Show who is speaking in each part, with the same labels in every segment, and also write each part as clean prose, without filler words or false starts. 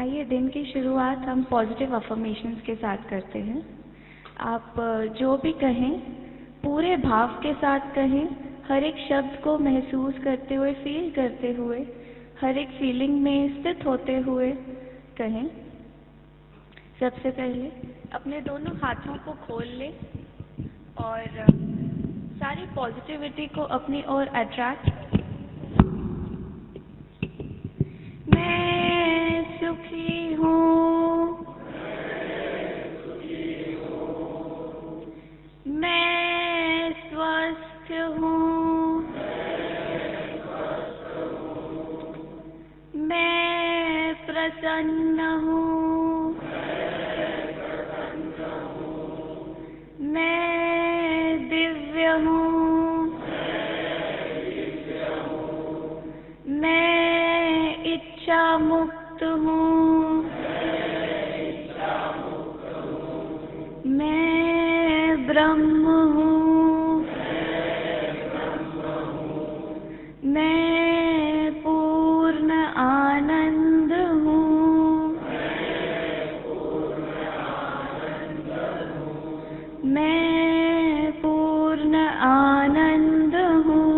Speaker 1: आइए दिन की शुरुआत हम पॉजिटिव अफर्मेशंस के साथ करते हैं। आप जो भी कहें पूरे भाव के साथ कहें, हर एक शब्द को महसूस करते हुए, फील करते हुए, हर एक फीलिंग में स्थित होते हुए कहें। सबसे पहले अपने दोनों हाथों को खोल लें और सारी पॉजिटिविटी को अपनी ओर अट्रैक्ट। मैं सुखी हूँ, मैं स्वस्थ हूँ, मैं प्रसन्न हूँ, मैं दिव्य हूँ, मैं इच्छा मुक्त हूँ, मैं ब्रह्म हूँ, मैं पूर्ण आनंद हूँ, मैं पूर्ण आनंद हूँ,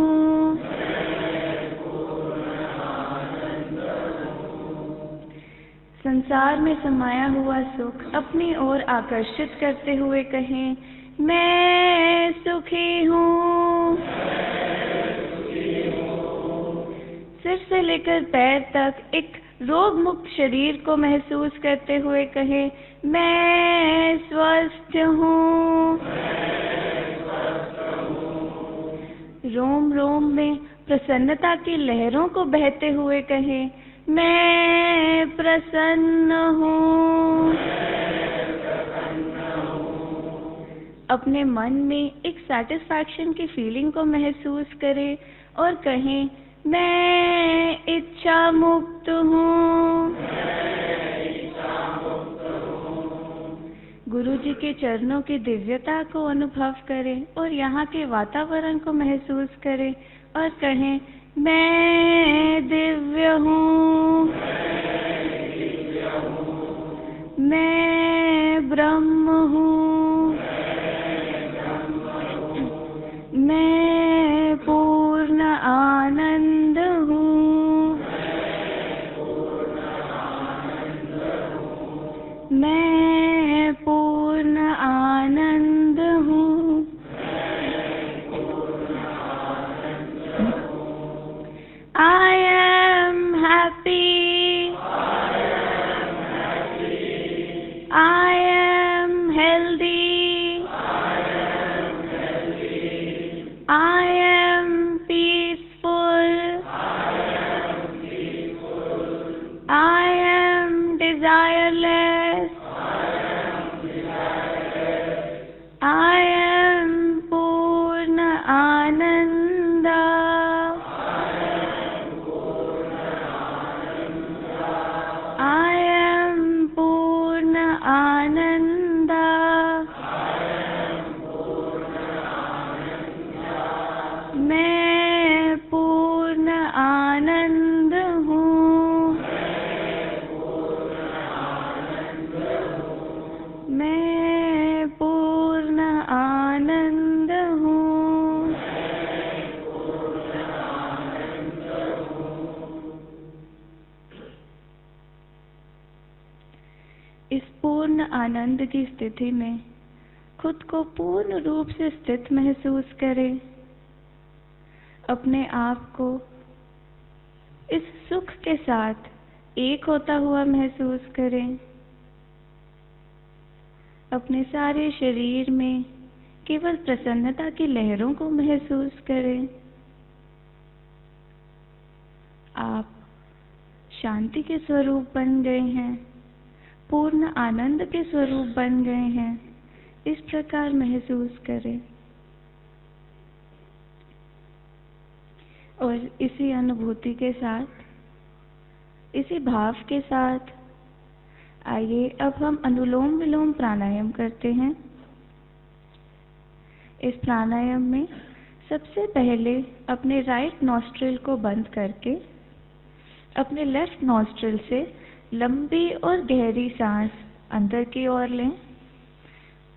Speaker 1: संसार में समाया हुआ सुख अपनी ओर आकर्षित करते हुए कहें, मैं सुखी हूँ। सिर से लेकर पैर तक एक रोग मुक्त शरीर को महसूस करते हुए कहें, मैं स्वस्थ हूँ। रोम रोम में प्रसन्नता की लहरों को बहते हुए कहें, मैं प्रसन्न हूँ। अपने मन में एक सैटिस्फैक्शन की फीलिंग को महसूस करें और कहें, मैं इच्छा मुक्त हूँ। गुरु जी के चरणों की दिव्यता को अनुभव करें और यहाँ के वातावरण को महसूस करें और कहें, मैं दिव्य हूँ, मैं ब्रह्म हूँ, मैं पूर्ण आनंद हूँ, मैं पूर्ण आनंद हूँ। I am happy, I am healthy, I am peaceful, I am desireless, I am Purna Ananda, I am Purna Ananda, मैं पूर्ण आनंद हूँ, मैं पूर्ण आनंद हूँ। इस पूर्ण आनंद की स्थिति में खुद को पूर्ण रूप से स्थित महसूस करें। अपने आप को इस सुख के साथ एक होता हुआ महसूस करें। अपने सारे शरीर में केवल प्रसन्नता की लहरों को महसूस करें। आप शांति के स्वरूप बन गए हैं, पूर्ण आनंद के स्वरूप बन गए हैं। इस प्रकार महसूस करें और इसी अनुभूति के साथ, इसी भाव के साथ आइए अब हम अनुलोम विलोम प्राणायाम करते हैं। इस प्राणायाम में सबसे पहले अपने राइट नॉस्ट्रिल को बंद करके अपने लेफ्ट नॉस्ट्रिल से लंबी और गहरी सांस अंदर की ओर लें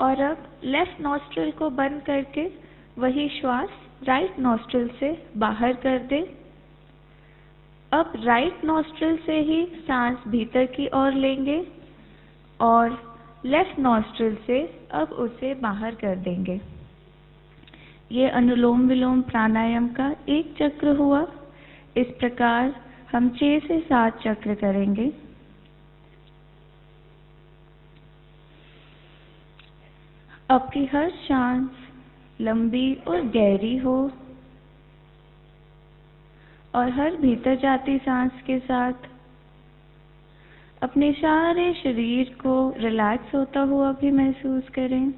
Speaker 1: और अब लेफ्ट नॉस्ट्रिल को बंद करके वही श्वास राइट नॉस्ट्रिल से बाहर कर दें। अब राइट नॉस्ट्रिल से ही सांस भीतर की ओर लेंगे और लेफ्ट नॉस्ट्रिल से अब उसे बाहर कर देंगे। ये अनुलोम विलोम प्राणायाम का एक चक्र हुआ। इस प्रकार हम 6 से 7 चक्र करेंगे। आपकी हर सांस लंबी और गहरी हो और हर भीतर जाती सांस के साथ अपने सारे शरीर को रिलैक्स होता हुआ भी महसूस करें।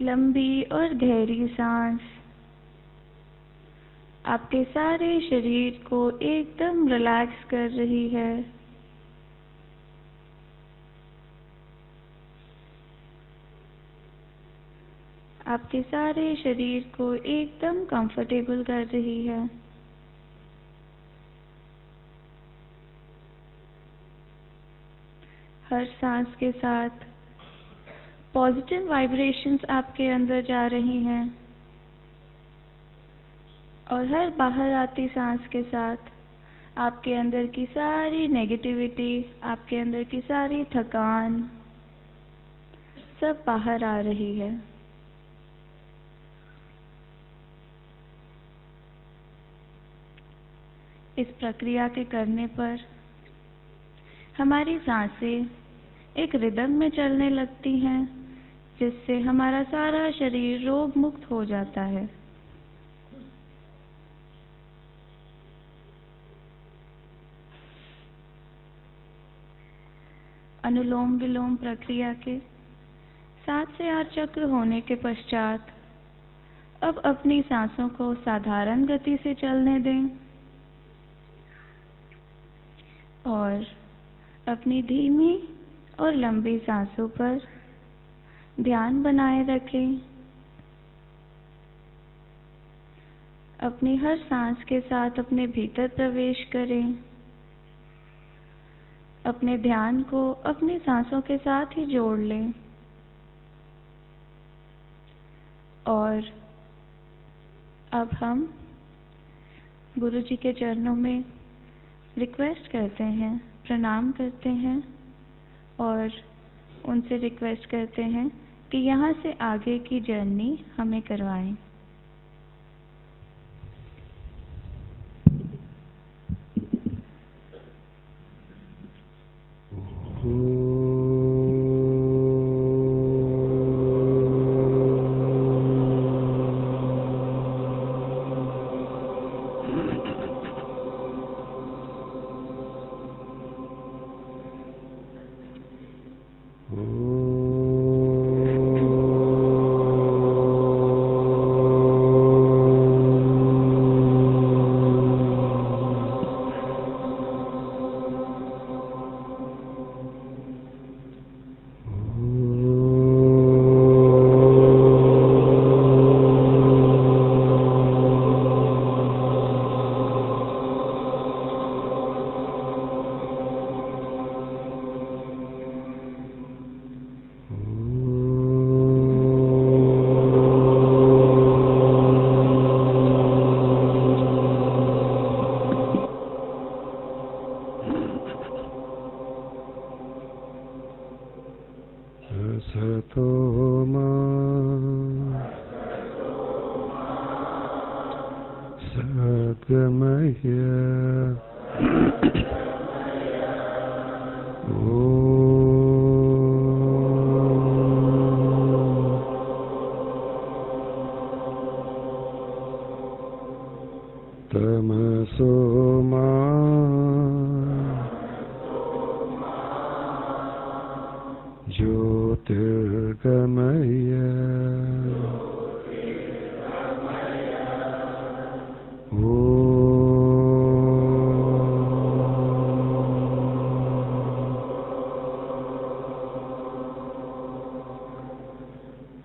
Speaker 1: लंबी और गहरी सांस आपके सारे शरीर को एकदम रिलैक्स कर रही है। आपके सारे शरीर को एकदम कंफर्टेबल कर रही है। हर सांस के साथ पॉजिटिव वाइब्रेशंस आपके अंदर जा रही हैं और हर बाहर आती सांस के साथ आपके अंदर की सारी नेगेटिविटी, आपके अंदर की सारी थकान सब बाहर आ रही है। इस प्रक्रिया के करने पर हमारी सांसें एक रिदम में चलने लगती हैं, जिससे हमारा सारा शरीर रोग मुक्त हो जाता है। अनुलोम विलोम प्रक्रिया के 7 से 8 चक्र होने के पश्चात अब अपनी सांसों को साधारण गति से चलने दें और अपनी धीमी और लंबी सांसों पर ध्यान बनाए रखें। अपनी हर सांस के साथ अपने भीतर प्रवेश करें। अपने ध्यान को अपनी सांसों के साथ ही जोड़ लें और अब हम गुरु जी के चरणों में रिक्वेस्ट करते हैं, प्रणाम करते हैं और उनसे रिक्वेस्ट करते हैं कि यहाँ से आगे की जर्नी हमें करवाएं।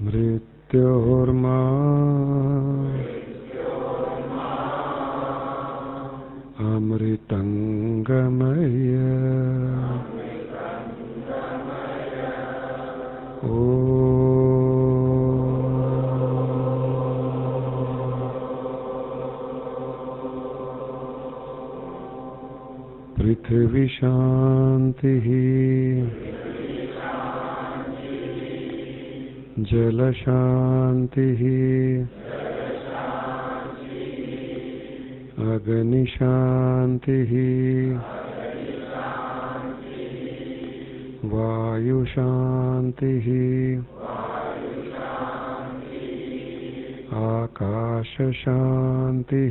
Speaker 2: मृत्योर्मा अमृतंगमय पृथ्वी शांति जल शांति अग्नि शांति वायु शांति आकाश शांति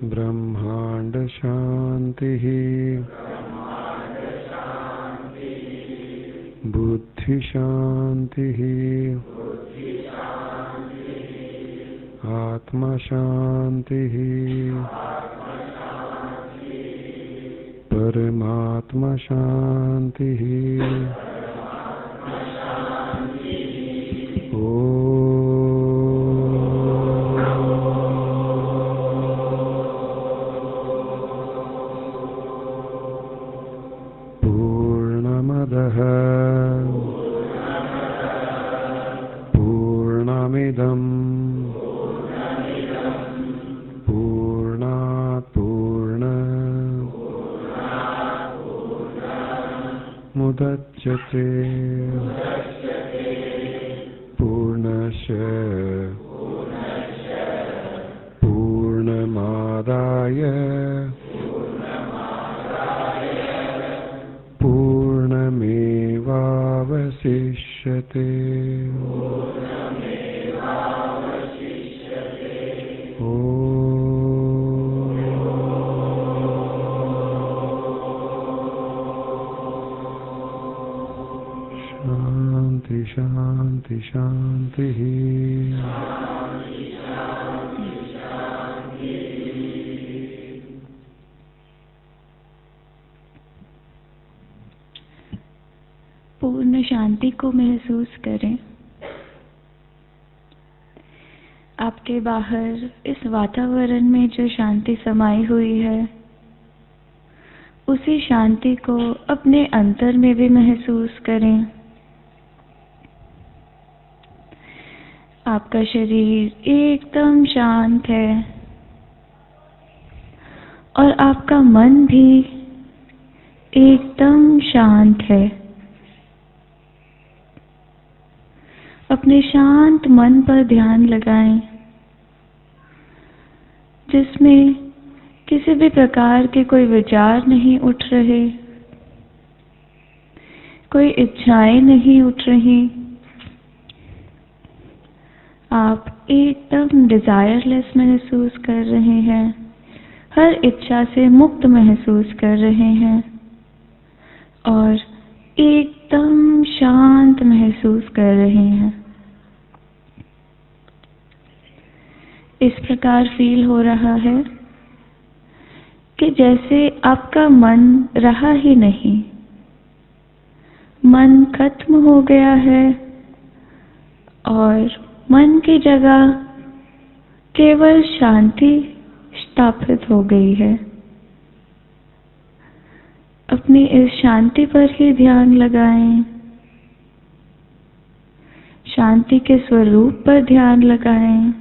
Speaker 2: ब्रह्मांड शांति बुद्धि शांति आत्मा शांति परमात्मा शांति पूर्णमदः पूर्णमिदं पूर्णात् पूर्णमुदच्यते पूर्णस्य पूर्णमादाय पूर्णमेवावशिष्यते। शांति शांति शांति।
Speaker 1: पूर्ण शांति को महसूस करें। आपके बाहर इस वातावरण में जो शांति समाई हुई है, उसी शांति को अपने अंतर में भी महसूस करें। आपका शरीर एकदम शांत है और आपका मन भी एकदम शांत है। अपने शांत मन पर ध्यान लगाएं, जिसमें किसी भी प्रकार के कोई विचार नहीं उठ रहे, कोई इच्छाएं नहीं उठ रही। आप एकदम डिजायरलेस महसूस कर रहे हैं, हर इच्छा से मुक्त महसूस कर रहे हैं और एकदम शांत महसूस कर रहे हैं। इस प्रकार फील हो रहा है कि जैसे आपका मन रहा ही नहीं, मन खत्म हो गया है और मन की जगह केवल शांति स्थापित हो गई है। अपनी इस शांति पर ही ध्यान लगाएं, शांति के स्वरूप पर ध्यान लगाएं।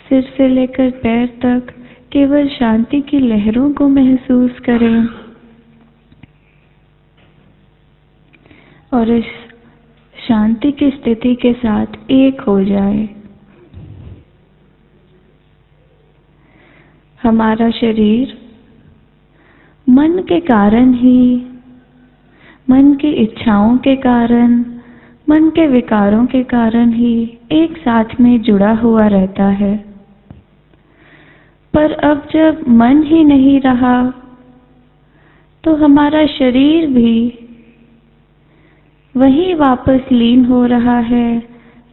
Speaker 1: सिर से लेकर पैर तक केवल शांति की लहरों को महसूस करें और इस शांति की स्थिति के साथ एक हो जाए। हमारा शरीर मन के कारण ही, मन की इच्छाओं के कारण, मन के विकारों के कारण ही एक साथ में जुड़ा हुआ रहता है। पर अब जब मन ही नहीं रहा, तो हमारा शरीर भी वहीं वापस लीन हो रहा है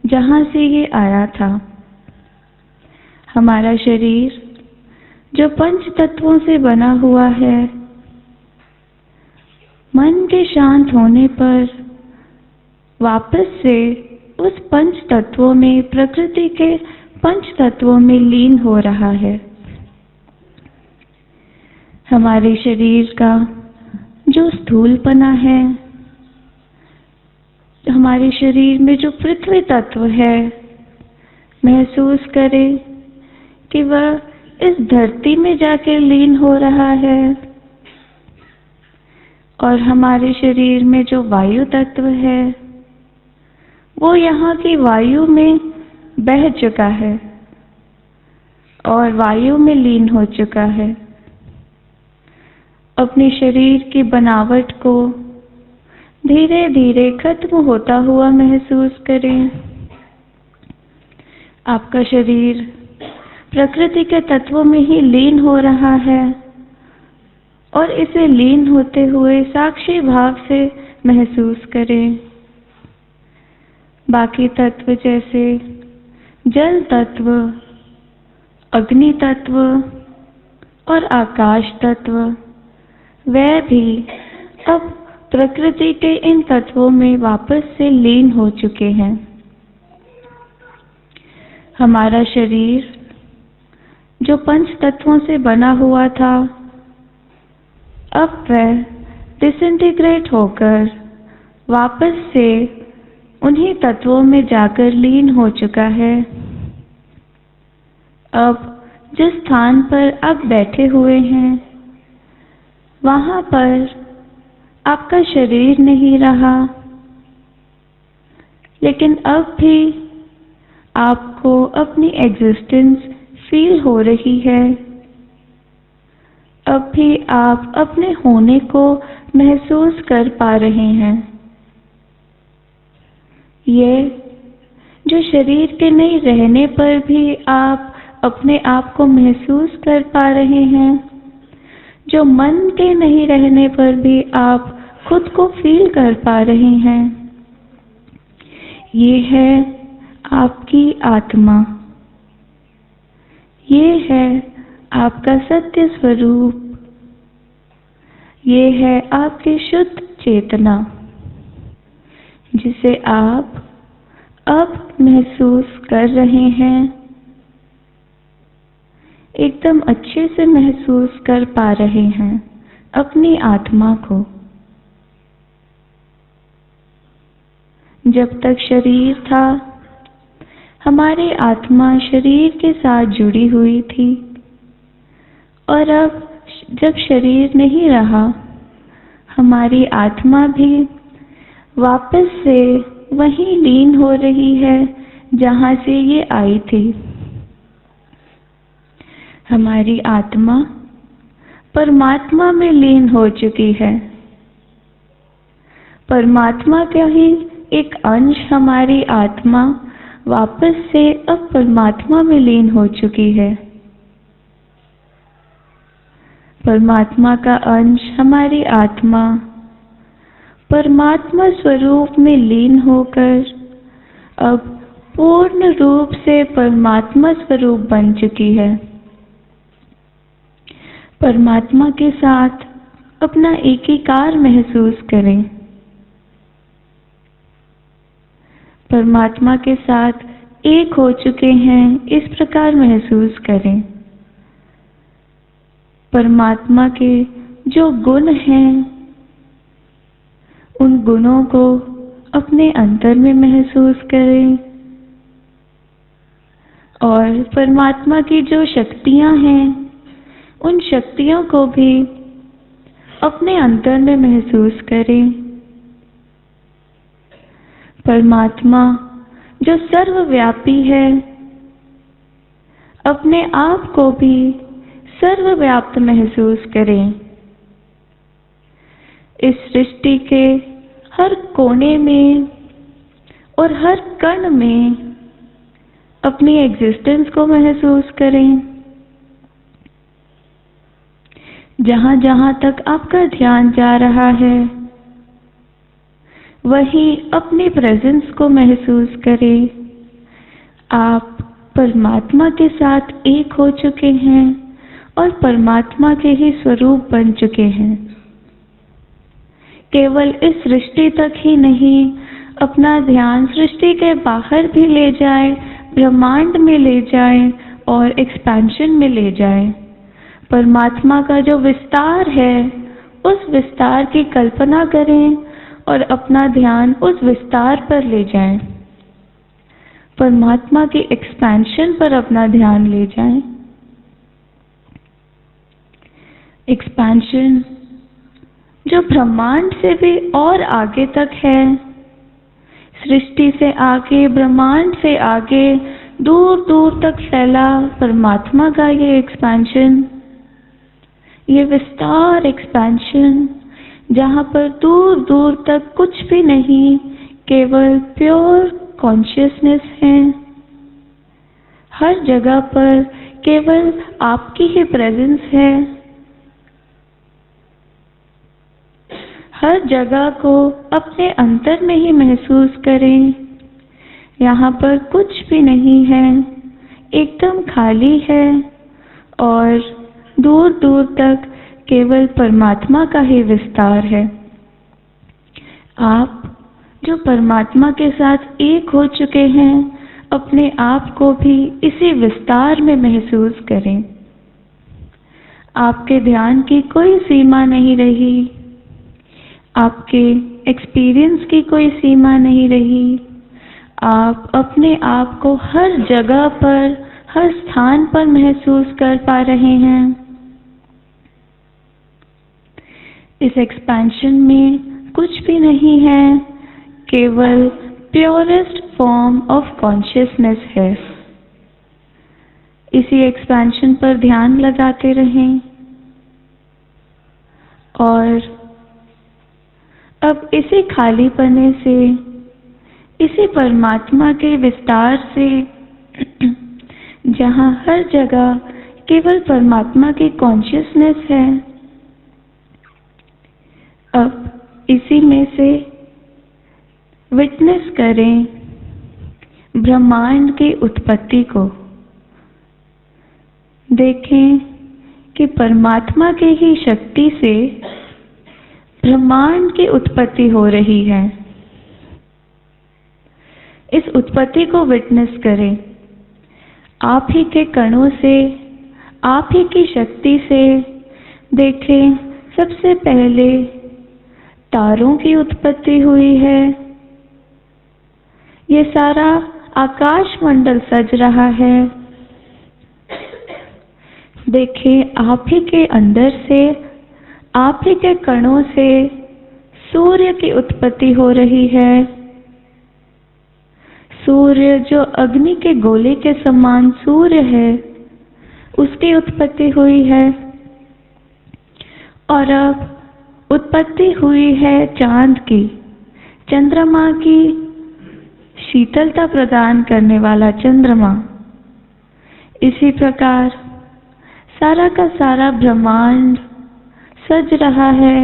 Speaker 1: जहां से ये आया था। हमारा शरीर जो पंच तत्वों से बना हुआ है, मन के शांत होने पर वापस से उस पंच तत्वों में, प्रकृति के पंच तत्वों में लीन हो रहा है। हमारे शरीर का जो स्थूलपना है, हमारे शरीर में जो पृथ्वी तत्व है, महसूस करें कि वह इस धरती में जाकर लीन हो रहा है। और हमारे शरीर में जो वायु तत्व है, वो यहाँ की वायु में बह चुका है और वायु में लीन हो चुका है। अपने शरीर की बनावट को धीरे धीरे खत्म होता हुआ महसूस करें। आपका शरीर प्रकृति के तत्वों में ही लीन हो रहा है और इसे लीन होते हुए साक्षी भाव से महसूस करें। बाकी तत्व जैसे जल तत्व, अग्नि तत्व और आकाश तत्व, वह भी अब प्रकृति के इन तत्वों में वापस से लीन हो चुके हैं। हमारा शरीर जो पंच तत्वों से बना हुआ था, अब वह डिसइंटीग्रेट होकर वापस से उन्हीं तत्वों में जाकर लीन हो चुका है। अब जिस स्थान पर आप बैठे हुए हैं, वहां पर आपका शरीर नहीं रहा, लेकिन अब भी आपको अपनी एग्जिस्टेंस फील हो रही है। अब भी आप अपने होने को महसूस कर पा रहे हैं। ये जो शरीर के नहीं रहने पर भी आप अपने आप को महसूस कर पा रहे हैं, जो मन के नहीं रहने पर भी आप खुद को फील कर पा रहे हैं, ये है आपकी आत्मा। ये है आपका सत्य स्वरूप। ये है आपकी शुद्ध चेतना, जिसे आप अब महसूस कर रहे हैं, एकदम अच्छे से महसूस कर पा रहे हैं अपनी आत्मा को। जब तक शरीर था, हमारी आत्मा शरीर के साथ जुड़ी हुई थी, और अब जब शरीर नहीं रहा, हमारी आत्मा भी वापस से वहीं लीन हो रही है जहां से ये आई थी। हमारी आत्मा परमात्मा में लीन हो चुकी है। परमात्मा का ही एक अंश हमारी आत्मा वापस से अब परमात्मा में लीन हो चुकी है। परमात्मा का अंश हमारी आत्मा परमात्मा स्वरूप में लीन होकर अब पूर्ण रूप से परमात्मा स्वरूप बन चुकी है। परमात्मा के साथ अपना एकीकार महसूस करें। परमात्मा के साथ एक हो चुके हैं, इस प्रकार महसूस करें। परमात्मा के जो गुण हैं, उन गुणों को अपने अंतर में महसूस करें, और परमात्मा की जो शक्तियां हैं, उन शक्तियों को भी अपने अंतर में महसूस करें। परमात्मा जो सर्वव्यापी है, अपने आप को भी सर्वव्याप्त महसूस करें। इस सृष्टि के हर कोने में और हर कण में अपनी एग्जिस्टेंस को महसूस करें। जहां जहां तक आपका ध्यान जा रहा है, वहीं अपनी प्रेजेंस को महसूस करें। आप परमात्मा के साथ एक हो चुके हैं और परमात्मा के ही स्वरूप बन चुके हैं। केवल इस सृष्टि तक ही नहीं, अपना ध्यान सृष्टि के बाहर भी ले जाए, ब्रह्मांड में ले जाए और एक्सपेंशन में ले जाए। परमात्मा का जो विस्तार है, उस विस्तार की कल्पना करें और अपना ध्यान उस विस्तार पर ले जाएं। परमात्मा की एक्सपेंशन पर अपना ध्यान ले जाएं। एक्सपेंशन जो ब्रह्मांड से भी और आगे तक है, सृष्टि से आगे, ब्रह्मांड से आगे, दूर दूर तक फैला परमात्मा का ये एक्सपेंशन, ये विस्तार एक्सपेंशन, जहाँ पर दूर दूर तक कुछ भी नहीं, केवल प्योर कॉन्शियसनेस है। हर जगह पर केवल आपकी ही प्रेजेंस है। हर जगह को अपने अंतर में ही महसूस करें। यहाँ पर कुछ भी नहीं है, एकदम खाली है और दूर दूर तक केवल परमात्मा का ही विस्तार है। आप जो परमात्मा के साथ एक हो चुके हैं, अपने आप को भी इसी विस्तार में महसूस करें। आपके ध्यान की कोई सीमा नहीं रही, आपके एक्सपीरियंस की कोई सीमा नहीं रही। आप अपने आप को हर जगह पर, हर स्थान पर महसूस कर पा रहे हैं। इस एक्सपेंशन में कुछ भी नहीं है, केवल प्योरेस्ट फॉर्म ऑफ कॉन्शियसनेस है। इसी एक्सपेंशन पर ध्यान लगाते रहें और अब इसी खालीपने से, इसी परमात्मा के विस्तार से, जहाँ हर जगह केवल परमात्मा की कॉन्शियसनेस है, अब इसी में से विटनेस करें ब्रह्मांड की उत्पत्ति को। देखें कि परमात्मा की ही शक्ति से ब्रह्मांड की उत्पत्ति हो रही है। इस उत्पत्ति को विटनेस करें। आप ही के कणों से, आप ही की शक्ति से। देखें, सबसे पहले तारों की उत्पत्ति हुई है। ये सारा आकाश मंडल सज रहा है। देखें, आप ही के अंदर से, आप ही के कणों से सूर्य की उत्पत्ति हो रही है। सूर्य जो अग्नि के गोले के समान सूर्य है, उसकी उत्पत्ति हुई है। और अब उत्पत्ति हुई है चांद की, चंद्रमा की, शीतलता प्रदान करने वाला चंद्रमा। इसी प्रकार सारा का सारा ब्रह्मांड सज रहा है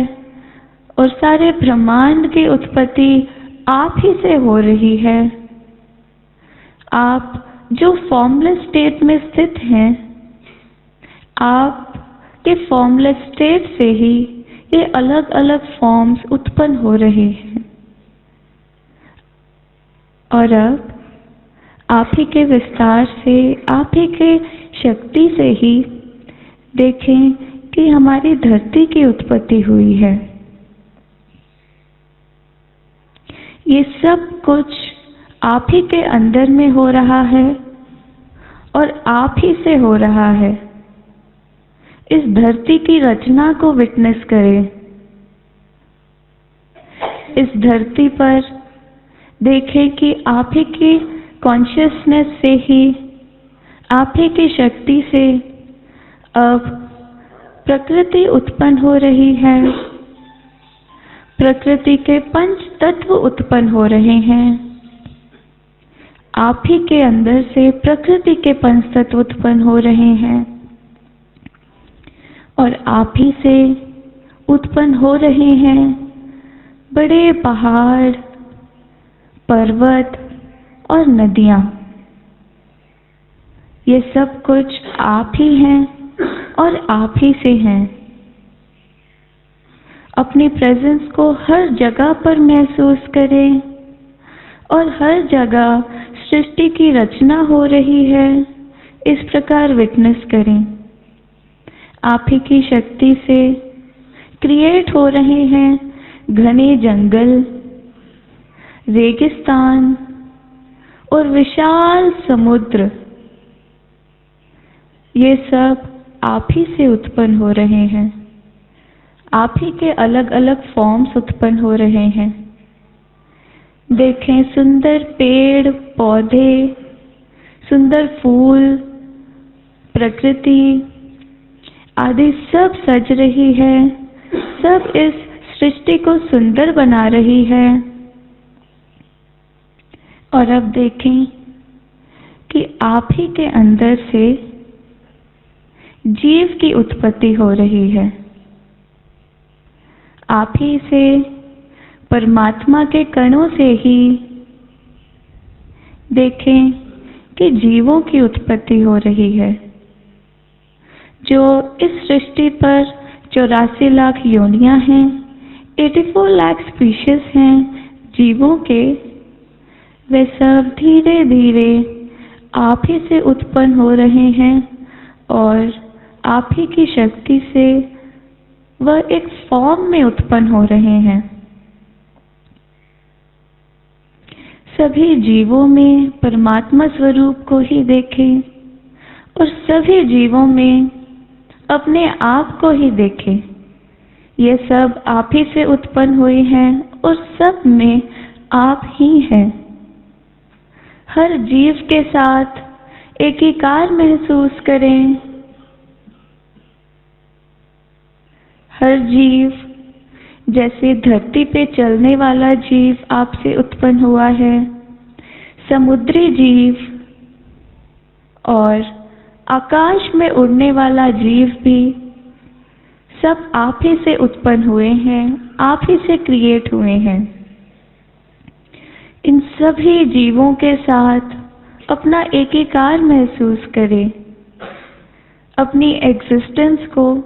Speaker 1: और सारे ब्रह्मांड की उत्पत्ति आप ही से हो रही है। आप जो फॉर्मलेस स्टेट में स्थित हैं, आप के फॉर्मलेस स्टेट से ही ये अलग अलग फॉर्म्स उत्पन्न हो रहे हैं। और अब आप ही के विस्तार से, आप ही के शक्ति से ही देखें कि हमारी धरती की उत्पत्ति हुई है। ये सब कुछ आप ही के अंदर में हो रहा है और आप ही से हो रहा है। इस धरती की रचना को विटनेस करें। इस धरती पर देखें कि आप ही की कॉन्शियसनेस से ही, आप ही की शक्ति से अब प्रकृति उत्पन्न हो रही है। प्रकृति के पंच तत्व उत्पन्न हो रहे हैं। आप ही के अंदर से प्रकृति के पंच तत्व उत्पन्न हो रहे हैं और आप ही से उत्पन्न हो रहे हैं बड़े पहाड़, पर्वत और नदियाँ। ये सब कुछ आप ही हैं और आप ही से हैं। अपनी प्रेजेंस को हर जगह पर महसूस करें और हर जगह सृष्टि की रचना हो रही है, इस प्रकार विटनेस करें। आप ही की शक्ति से क्रिएट हो रहे हैं घने जंगल, रेगिस्तान और विशाल समुद्र। ये सब आप ही से उत्पन्न हो रहे हैं। आप ही के अलग अलग फॉर्म्स उत्पन्न हो रहे हैं। देखें, सुंदर पेड़ पौधे, सुंदर फूल, प्रकृति आदि सब सज रही है, सब इस सृष्टि को सुंदर बना रही है। और अब देखें कि आप ही के अंदर से जीव की उत्पत्ति हो रही है। आप ही से परमात्मा के कणों से ही देखें कि जीवों की उत्पत्ति हो रही है, जो इस सृष्टि पर 84 लाख योनियां हैं, 84 लाख स्पीशीज हैं जीवों के। वे सब धीरे धीरे आप ही से उत्पन्न हो रहे हैं और आप ही की शक्ति से वह एक फॉर्म में उत्पन्न हो रहे हैं। सभी जीवों में परमात्मा स्वरूप को ही देखें और सभी जीवों में अपने आप को ही देखें। ये सब आप ही से उत्पन्न हुए हैं और सब में आप ही हैं। हर जीव के साथ एकीकार महसूस करें। हर जीव, जैसे धरती पे चलने वाला जीव आपसे उत्पन्न हुआ है, समुद्री जीव और आकाश में उड़ने वाला जीव भी सब आप ही से उत्पन्न हुए हैं, आप ही से क्रिएट हुए हैं। इन सभी जीवों के साथ अपना एकीकार महसूस करें। अपनी एग्जिस्टेंस को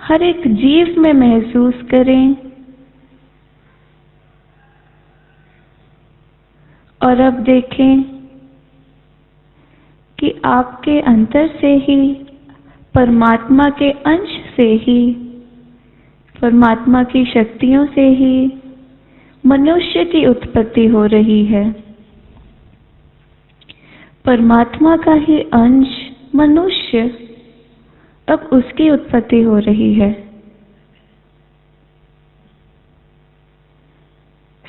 Speaker 1: हर एक जीव में महसूस करें। और अब देखें कि आपके अंतर से ही, परमात्मा के अंश से ही, परमात्मा की शक्तियों से ही मनुष्य की उत्पत्ति हो रही है। परमात्मा का ही अंश मनुष्य, अब उसकी उत्पत्ति हो रही है।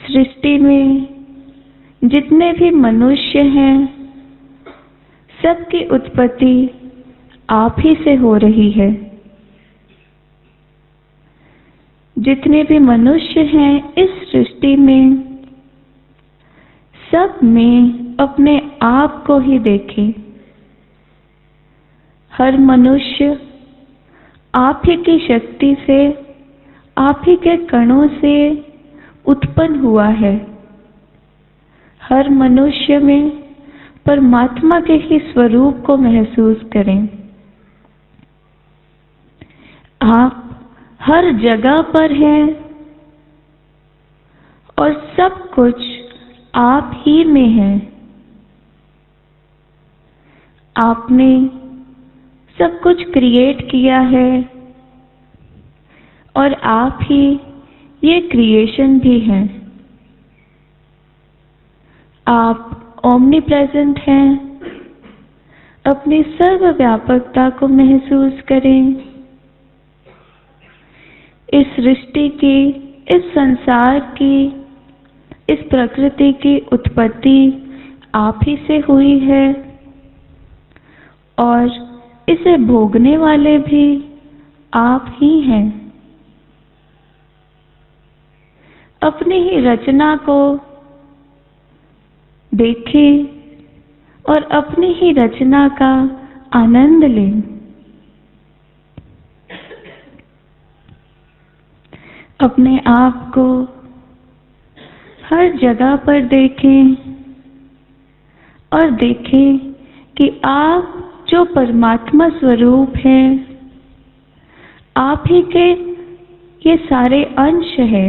Speaker 1: सृष्टि में जितने भी मनुष्य हैं, सबकी उत्पत्ति आप ही से हो रही है। जितने भी मनुष्य हैं इस सृष्टि में, सब में अपने आप को ही देखें। हर मनुष्य आप ही की शक्ति से, आप ही के कणों से उत्पन्न हुआ है। हर मनुष्य में परमात्मा के ही स्वरूप को महसूस करें। आप हर जगह पर हैं और सब कुछ आप ही में है। आपने सब कुछ क्रिएट किया है और आप ही ये क्रिएशन भी हैं। आप ओमनी प्रेजेंट हैं। अपनी सर्वव्यापकता को महसूस करें। इस सृष्टि की, इस संसार की, इस प्रकृति की उत्पत्ति आप ही से हुई है और इसे भोगने वाले भी आप ही हैं। अपनी ही रचना को देखें और अपनी ही रचना का आनंद लें। अपने आप को हर जगह पर देखें और देखें कि आप जो परमात्मा स्वरूप हैं, आप ही के ये सारे अंश है।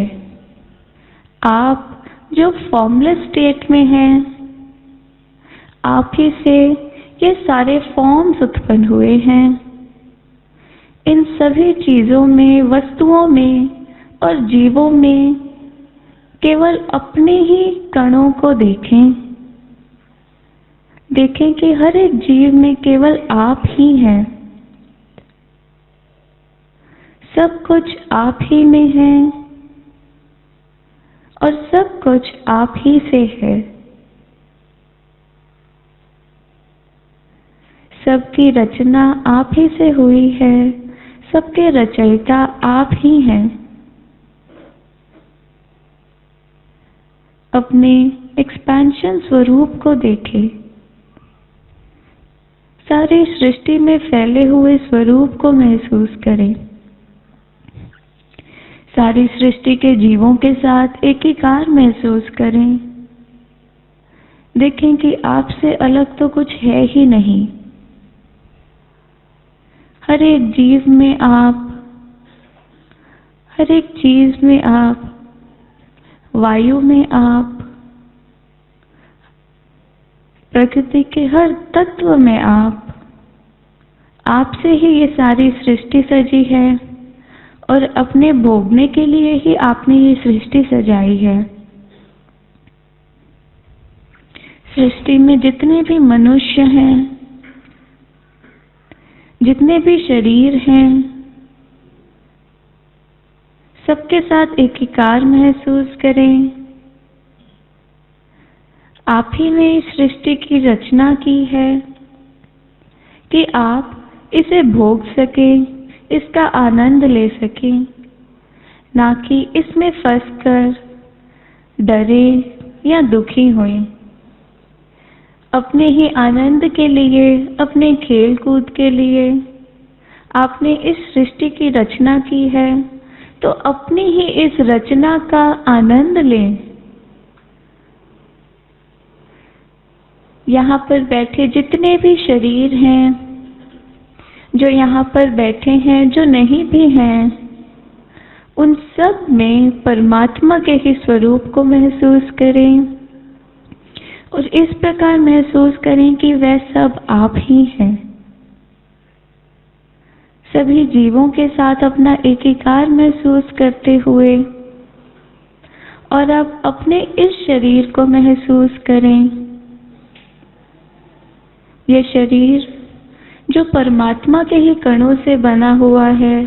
Speaker 1: आप जो फॉर्मलेस स्टेट में हैं, आप ही से ये सारे फॉर्म्स उत्पन्न हुए हैं। इन सभी चीजों में, वस्तुओं में और जीवों में केवल अपने ही कणों को देखें। देखें कि हर एक जीव में केवल आप ही हैं। सब कुछ आप ही में है और सब कुछ आप ही से है। सबकी रचना आप ही से हुई है। सबके रचयिता आप ही हैं। अपने एक्सपेंशन स्वरूप को देखें। सारी सृष्टि में फैले हुए स्वरूप को महसूस करें। सारी सृष्टि के जीवों के साथ एकीकार महसूस करें। देखें कि आपसे अलग तो कुछ है ही नहीं। हर एक जीव में आप, हर एक चीज में आप, वायु में आप, प्रकृति के हर तत्व में आपसे ही ये सारी सृष्टि सजी है और अपने भोगने के लिए ही आपने ये सृष्टि सजाई है। सृष्टि में जितने भी मनुष्य हैं, जितने भी शरीर हैं, सबके साथ एकीकार महसूस करें। आप ही ने इस सृष्टि की रचना की है कि आप इसे भोग सकें, इसका आनंद ले सकें, ना कि इसमें फंसकर डरे या दुखी हुए। अपने ही आनंद के लिए, अपने खेल कूद के लिए आपने इस सृष्टि की रचना की है, तो अपनी ही इस रचना का आनंद लें। यहाँ पर बैठे जितने भी शरीर हैं, जो यहाँ पर बैठे हैं, जो नहीं भी हैं, उन सब में परमात्मा के ही स्वरूप को महसूस करें और इस प्रकार महसूस करें कि वह सब आप ही हैं। सभी जीवों के साथ अपना एकीकार महसूस करते हुए और आप अपने इस शरीर को महसूस करें। यह शरीर जो परमात्मा के ही कणों से बना हुआ है,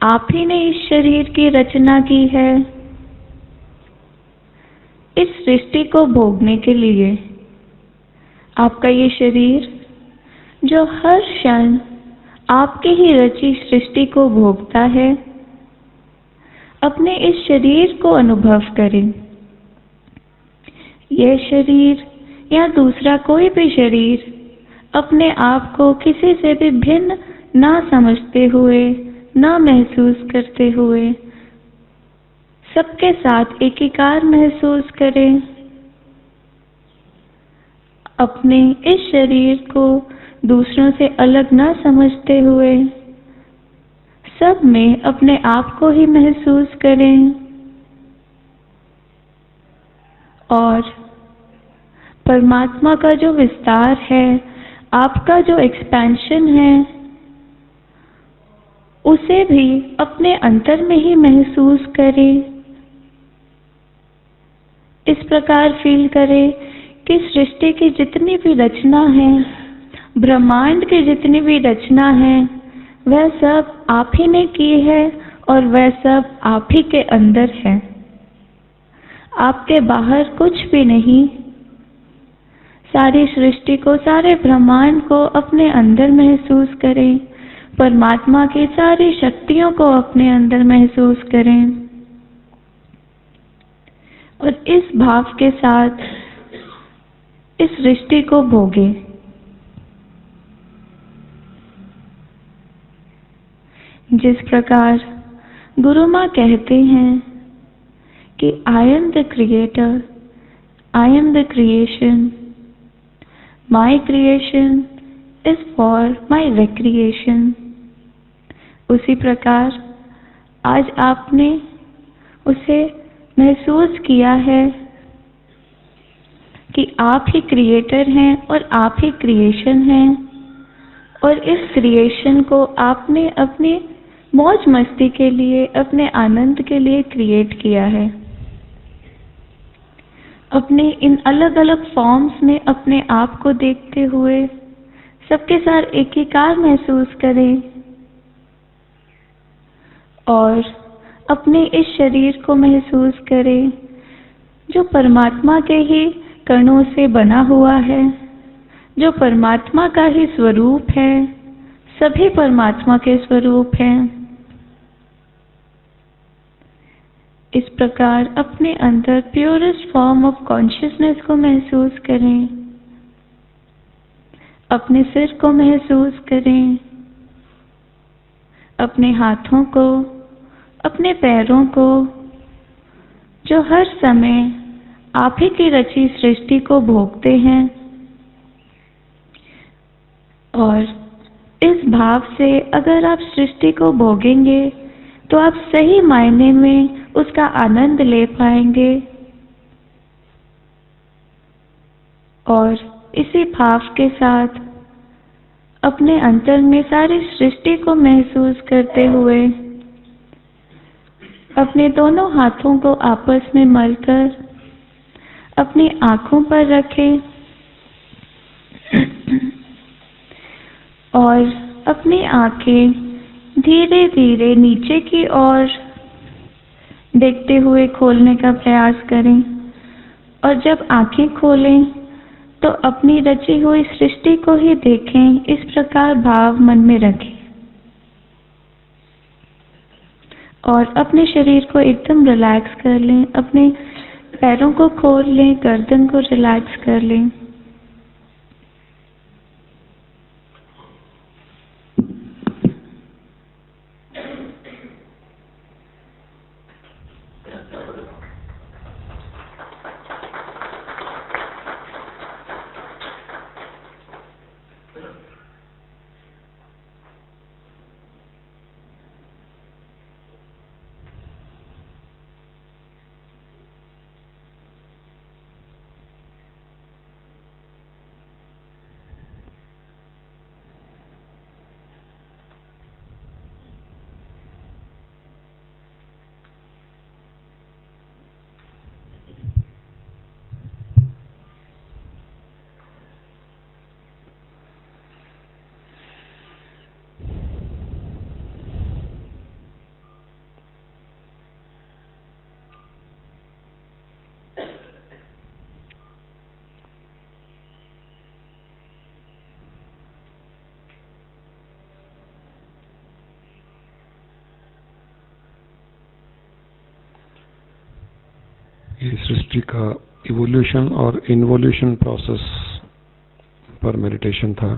Speaker 1: आप ही ने इस शरीर की रचना की है इस सृष्टि को भोगने के लिए। आपका ये शरीर जो हर क्षण आपके ही रची सृष्टि को भोगता है, अपने इस शरीर को अनुभव करें। यह शरीर या दूसरा कोई भी शरीर अपने आप को किसी से भी भिन्न ना समझते हुए, ना महसूस करते हुए, सबके साथ एकीकार महसूस करें। अपने इस शरीर को दूसरों से अलग ना समझते हुए सब में अपने आप को ही महसूस करें और परमात्मा का जो विस्तार है, आपका जो एक्सपेंशन है, उसे भी अपने अंतर में ही महसूस करें। इस प्रकार फील करें कि सृष्टि की जितनी भी रचना है, ब्रह्मांड की जितनी भी रचना है, वह सब आप ही ने की है और वह सब आप ही के अंदर है। आपके बाहर कुछ भी नहीं। सारी सृष्टि को, सारे ब्रह्मांड को अपने अंदर महसूस करें। परमात्मा की सारी शक्तियों को अपने अंदर महसूस करें और इस भाव के साथ इस सृष्टि को भोगें। जिस प्रकार गुरु माँ कहते हैं कि I am the creator, I am the creation, my creation is for my recreation, उसी प्रकार आज आपने उसे महसूस किया है कि आप ही क्रिएटर हैं और आप ही क्रिएशन हैं, और इस क्रिएशन को आपने अपने मौज मस्ती के लिए, अपने आनंद के लिए क्रिएट किया है। अपने इन अलग अलग फॉर्म्स में अपने आप को देखते हुए सबके साथ एकीकार महसूस करें और अपने इस शरीर को महसूस करें जो परमात्मा के ही कणों से बना हुआ है, जो परमात्मा का ही स्वरूप है, सभी परमात्मा के स्वरूप हैं। इस प्रकार अपने अंदर प्योरेस्ट फॉर्म ऑफ कॉन्शियसनेस को महसूस करें, अपने सिर को महसूस करें, अपने हाथों को, अपने पैरों को, जो हर समय आप ही की रची सृष्टि को भोगते हैं। और इस भाव से अगर आप सृष्टि को भोगेंगे तो आप सही मायने में उसका आनंद ले पाएंगे। और इसी भाव के साथ अपने अंतर में सारी सृष्टि को महसूस करते हुए अपने दोनों हाथों को आपस में मलकर अपनी आंखों पर रखें और अपनी आंखें धीरे धीरे नीचे की ओर देखते हुए खोलने का प्रयास करें। और जब आंखें खोलें तो अपनी रची हुई सृष्टि को ही देखें। इस प्रकार भाव मन में रखें और अपने शरीर को एकदम रिलैक्स कर लें। अपने पैरों को खोल लें, गर्दन को रिलैक्स कर लें।
Speaker 2: ये सृष्टि का इवोल्यूशन और इन्वोल्यूशन प्रोसेस पर मेडिटेशन था।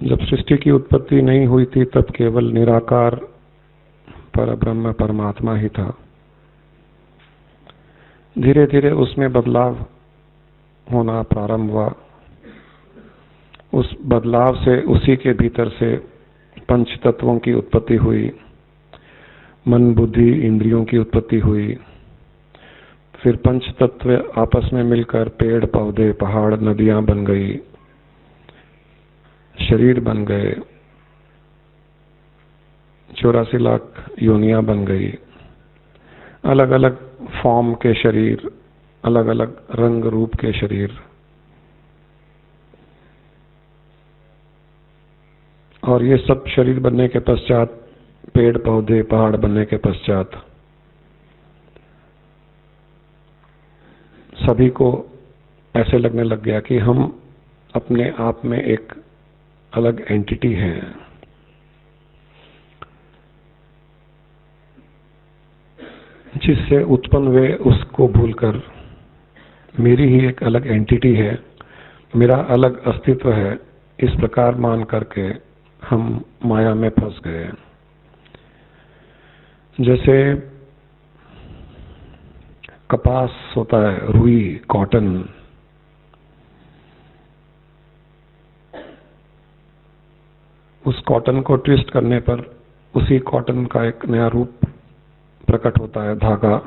Speaker 2: जब सृष्टि की उत्पत्ति नहीं हुई थी तब केवल निराकार परब्रह्म परमात्मा ही था। धीरे धीरे उसमें बदलाव होना प्रारंभ हुआ। उस बदलाव से उसी के भीतर से पंच तत्वों की उत्पत्ति हुई, मन बुद्धि इंद्रियों की उत्पत्ति हुई। फिर पंच तत्व आपस में मिलकर पेड़ पौधे पहाड़ नदियां बन गई, शरीर बन गए, 84 लाख योनियां बन गई, अलग अलग फॉर्म के शरीर, अलग अलग रंग रूप के शरीर। और ये सब शरीर बनने के पश्चात, पेड़ पौधे पहाड़ बनने के पश्चात सभी को ऐसे लगने लग गया कि हम अपने आप में एक अलग एंटिटी हैं। जिससे उत्पन्न हुए उसको भूलकर मेरी ही एक अलग एंटिटी है, मेरा अलग अस्तित्व है, इस प्रकार मान करके हम माया में फंस गए। जैसे कपास होता है, रुई, कॉटन, उस कॉटन को ट्विस्ट करने पर उसी कॉटन का एक नया रूप प्रकट होता है, धागा,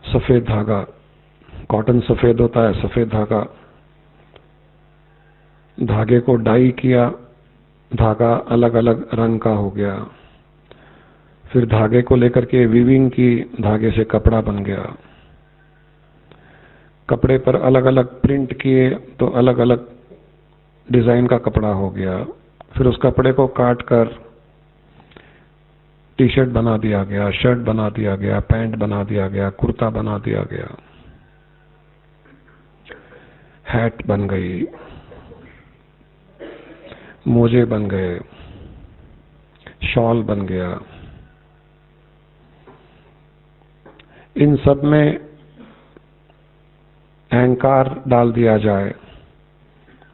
Speaker 2: सफेद धागा। कॉटन सफेद होता है, सफेद धागा। धागे को डाई किया, धागा अलग अलग रंग का हो गया। फिर धागे को लेकर के वीविंग की, धागे से कपड़ा बन गया। कपड़े पर अलग अलग प्रिंट किए तो अलग अलग डिजाइन का कपड़ा हो गया। फिर उस कपड़े को काट कर टी शर्ट बना दिया गया, शर्ट बना दिया गया, पैंट बना दिया गया, कुर्ता बना दिया गया, हैट बन गई, मोजे बन गए, शॉल बन गया। इन सब में अहंकार डाल दिया जाए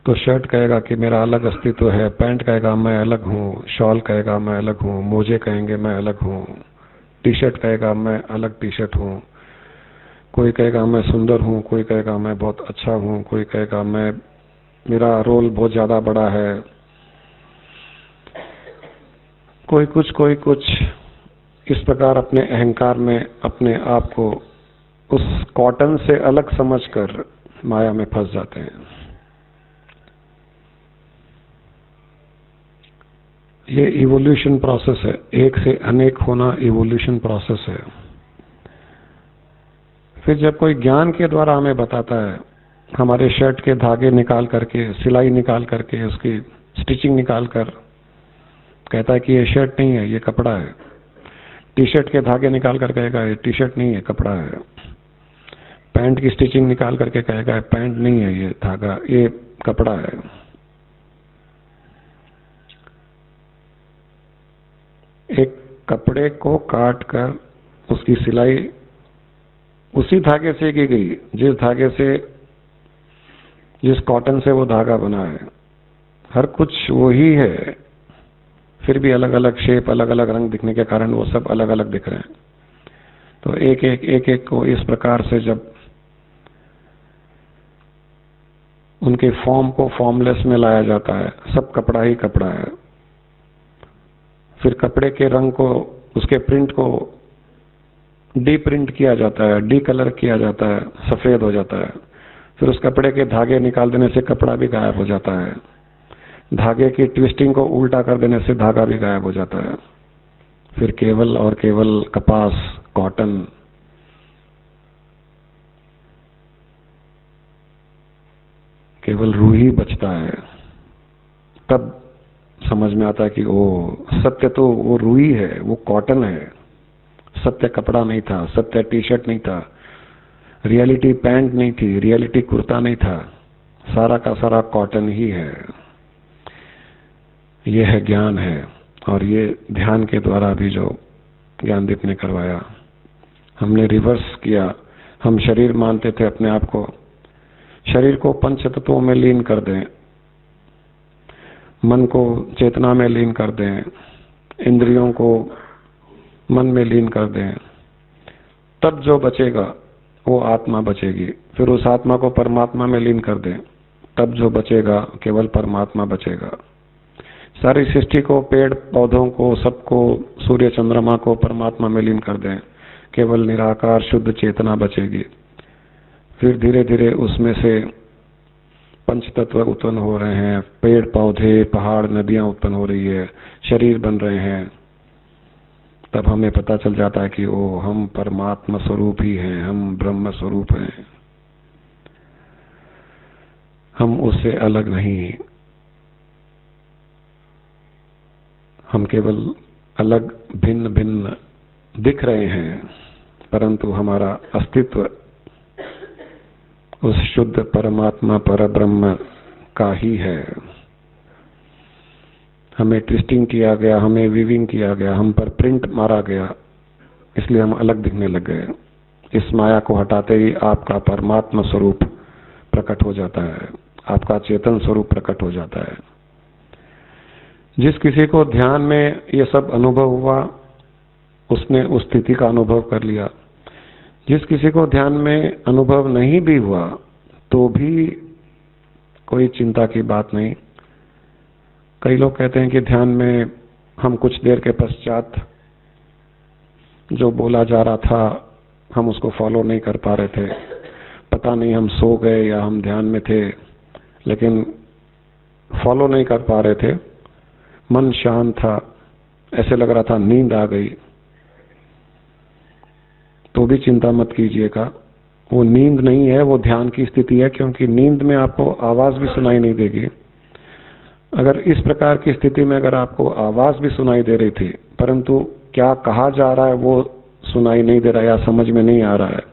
Speaker 2: तो शर्ट कहेगा कि मेरा अलग अस्तित्व है, पैंट कहेगा मैं अलग हूँ, शॉल कहेगा मैं अलग हूँ, मोजे कहेंगे मैं अलग हूँ, टी शर्ट कहेगा मैं अलग टी शर्ट हूँ, कोई कहेगा मैं सुंदर हूँ, कोई कहेगा मैं बहुत अच्छा हूँ, कोई कहेगा मैं मेरा रोल बहुत ज्यादा बड़ा है, कोई कुछ। इस प्रकार अपने अहंकार में अपने आप को उस कॉटन से अलग समझकर माया में फंस जाते हैं। ये इवोल्यूशन प्रोसेस है, एक से अनेक होना इवोल्यूशन प्रोसेस है। फिर जब कोई ज्ञान के द्वारा हमें बताता है, हमारे शर्ट के धागे निकाल करके, सिलाई निकाल करके, उसकी स्टिचिंग निकाल कर कहता है कि ये शर्ट नहीं है, ये कपड़ा है। टी शर्ट के धागे निकाल कर कहेगा ये टी शर्ट नहीं है, कपड़ा है। पैंट की स्टिचिंग निकाल करके कहेगा पैंट नहीं है, ये धागा, ये कपड़ा है। एक कपड़े को काट कर उसकी सिलाई उसी धागे से की गई, जिस धागे से, जिस कॉटन से वो धागा बना है। हर कुछ वही है, फिर भी अलग अलग शेप, अलग अलग रंग दिखने के कारण वो सब अलग अलग दिख रहे हैं। तो एक एक को इस प्रकार से जब उनके फॉर्म को फॉर्मलेस में लाया जाता है, सब कपड़ा ही कपड़ा है। फिर कपड़े के रंग को, उसके प्रिंट को डी प्रिंट किया जाता है, डी कलर किया जाता है, सफेद हो जाता है। फिर उस कपड़े के धागे निकाल देने से कपड़ा भी गायब हो जाता है। धागे की ट्विस्टिंग को उल्टा कर देने से धागा भी गायब हो जाता है। फिर केवल और केवल कपास, कॉटन, केवल रूही बचता है। तब समझ में आता है कि ओ सत्य तो वो रूही है, वो कॉटन है। सत्य कपड़ा नहीं था, सत्य टी शर्ट नहीं था, रियलिटी पैंट नहीं थी, रियलिटी कुर्ता नहीं था, सारा का सारा कॉटन ही है। ये है ज्ञान है। और ये ध्यान के द्वारा भी जो ज्ञानदीप ने करवाया, हमने रिवर्स किया। हम शरीर मानते थे अपने आप को, शरीर को पंच तत्वों में लीन कर दें, मन को चेतना में लीन कर दें, इंद्रियों को मन में लीन कर दें, तब जो बचेगा वो आत्मा बचेगी। फिर उस आत्मा को परमात्मा में लीन कर दें, तब जो बचेगा केवल परमात्मा बचेगा। सारी सृष्टि को, पेड़ पौधों को, सबको, सूर्य चंद्रमा को परमात्मा में लीन कर दें, केवल निराकार शुद्ध चेतना बचेगी। फिर धीरे धीरे उसमें से पंच तत्व उत्पन्न हो रहे हैं, पेड़ पौधे, पहाड़, नदियां उत्पन्न हो रही है, शरीर बन रहे हैं। तब हमें पता चल जाता है कि ओ हम परमात्मा स्वरूप ही हैं, हम ब्रह्म स्वरूप हैं, हम उससे अलग नहीं। हम केवल अलग भिन्न भिन्न दिख रहे हैं, परंतु हमारा अस्तित्व उस शुद्ध परमात्मा परब्रह्म का ही है। हमें ट्विस्टिंग किया गया, हमें वीविंग किया गया, हम पर प्रिंट मारा गया, इसलिए हम अलग दिखने लग गए। इस माया को हटाते ही आपका परमात्मा स्वरूप प्रकट हो जाता है, आपका चेतन स्वरूप प्रकट हो जाता है। जिस किसी को ध्यान में ये सब अनुभव हुआ, उसने उस स्थिति का अनुभव कर लिया। जिस किसी को ध्यान में अनुभव नहीं भी हुआ तो भी कोई चिंता की बात नहीं, कई लोग कहते हैं कि ध्यान में हम कुछ देर के पश्चात जो बोला जा रहा था हम उसको फॉलो नहीं कर पा रहे थे, पता नहीं हम सो गए या हम ध्यान में थे, लेकिन फॉलो नहीं कर पा रहे थे, मन शांत था, ऐसे लग रहा था नींद आ गई, तो भी चिंता मत कीजिएगा। वो नींद नहीं है, वो ध्यान की स्थिति है, क्योंकि नींद में आपको आवाज भी सुनाई नहीं देगी। अगर इस प्रकार की स्थिति में अगर आपको आवाज भी सुनाई दे रही थी परंतु क्या कहा जा रहा है वो सुनाई नहीं दे रहा या समझ में नहीं आ रहा है,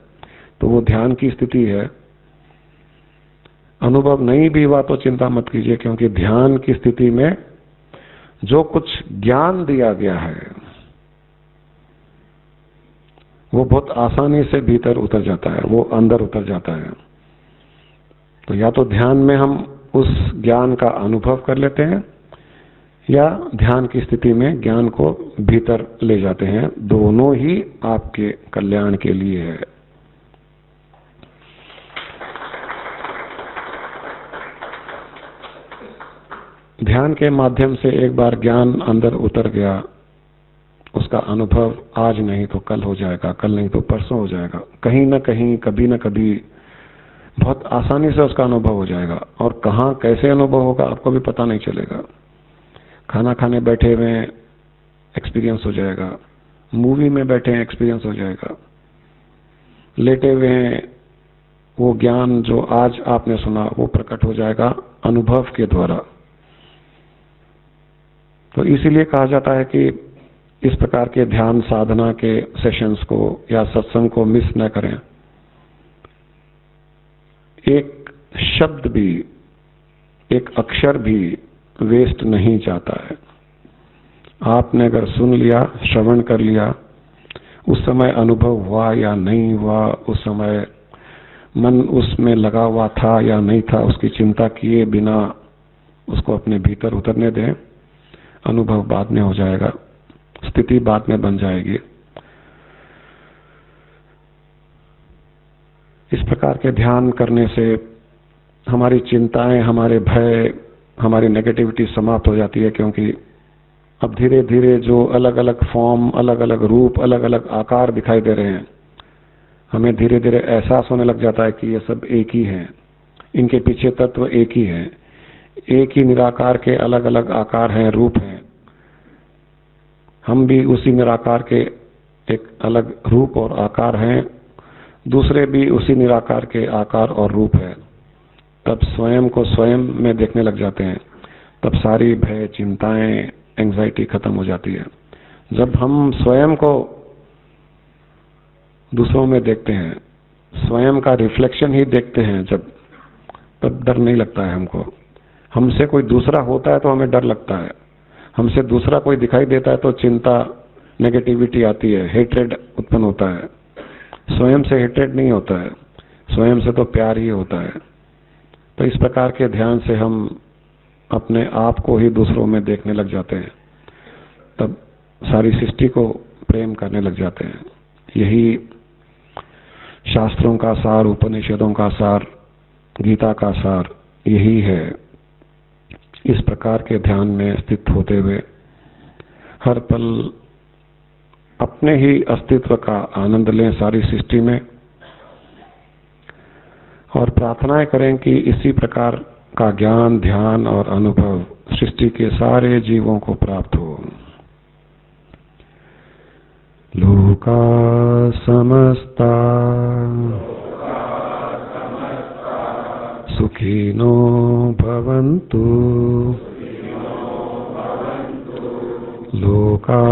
Speaker 2: तो वो ध्यान की स्थिति है। अनुभव नहीं भी हुआ तो चिंता मत कीजिए, क्योंकि ध्यान की स्थिति में जो कुछ ज्ञान दिया गया है वो बहुत आसानी से भीतर उतर जाता है, वो अंदर उतर जाता है। तो या तो ध्यान में हम उस ज्ञान का अनुभव कर लेते हैं या ध्यान की स्थिति में ज्ञान को भीतर ले जाते हैं, दोनों ही आपके कल्याण के लिए है। ध्यान के माध्यम से एक बार ज्ञान अंदर उतर गया, उसका अनुभव आज नहीं तो कल हो जाएगा, कल नहीं तो परसों हो जाएगा, कहीं ना कहीं कभी ना कभी बहुत आसानी से उसका अनुभव हो जाएगा। और कहाँ कैसे अनुभव होगा आपको भी पता नहीं चलेगा। खाना खाने बैठे हुए एक्सपीरियंस हो जाएगा, मूवी में बैठे हैं एक्सपीरियंस हो जाएगा, लेटे हुए हैं वो ज्ञान जो आज आपने सुना वो प्रकट हो जाएगा अनुभव के द्वारा। तो इसीलिए कहा जाता है कि इस प्रकार के ध्यान साधना के सेशंस को या सत्संग को मिस न करें। एक शब्द भी, एक अक्षर भी वेस्ट नहीं जाता है। आपने अगर सुन लिया, श्रवण कर लिया, उस समय अनुभव हुआ या नहीं हुआ, उस समय मन उसमें लगा हुआ था या नहीं था, उसकी चिंता किए बिना उसको अपने भीतर उतरने दें। अनुभव बाद में हो जाएगा, स्थिति बाद में बन जाएगी। इस प्रकार के ध्यान करने से हमारी चिंताएं, हमारे भय, हमारी नेगेटिविटी समाप्त हो जाती है, क्योंकि अब धीरे धीरे जो अलग अलग फॉर्म, अलग अलग रूप, अलग अलग आकार दिखाई दे रहे हैं, हमें धीरे धीरे एहसास होने लग जाता है कि ये सब एक ही है, इनके पीछे तत्व एक ही है, एक ही निराकार के अलग अलग आकार हैं, रूप हैं। हम भी उसी निराकार के एक अलग रूप और आकार हैं, दूसरे भी उसी निराकार के आकार और रूप है। तब स्वयं को स्वयं में देखने लग जाते हैं, तब सारी भय, चिंताएं, एंजाइटी खत्म हो जाती है। जब हम स्वयं को दूसरों में देखते हैं, स्वयं का रिफ्लेक्शन ही देखते हैं, जब तब डर नहीं लगता है हमको। हमसे कोई दूसरा होता है तो हमें डर लगता है, हमसे दूसरा कोई दिखाई देता है तो चिंता, नेगेटिविटी आती है, हेट्रेड उत्पन्न होता है। स्वयं से हेट्रेड नहीं होता है, स्वयं से तो प्यार ही होता है। तो इस प्रकार के ध्यान से हम अपने आप को ही दूसरों में देखने लग जाते हैं, तब सारी सृष्टि को प्रेम करने लग जाते हैं। यही शास्त्रों का सार, उपनिषदों का सार, गीता का सार यही है। इस प्रकार के ध्यान में स्थित होते हुए हर पल अपने ही अस्तित्व का आनंद लें सारी सृष्टि में, और प्रार्थनाएं करें कि इसी प्रकार का ज्ञान, ध्यान और अनुभव सृष्टि के सारे जीवों को प्राप्त हो। लोका समस्ता सुखिनो भवन्तु, लोका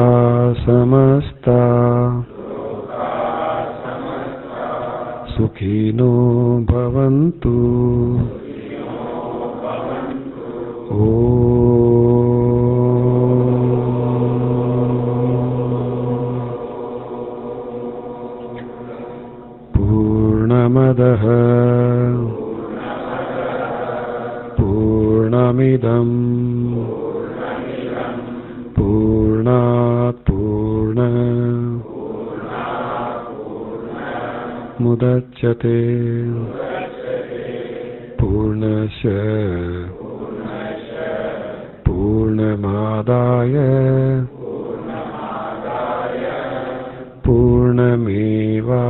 Speaker 2: समस्ता सुखिनो भवन्तु। पूर्णमदः पूर्णमिदं पूर्णात् पूर्णमुदच्यते पूर्णस्य पूर्ण पूर्णमेवावशिष्यते।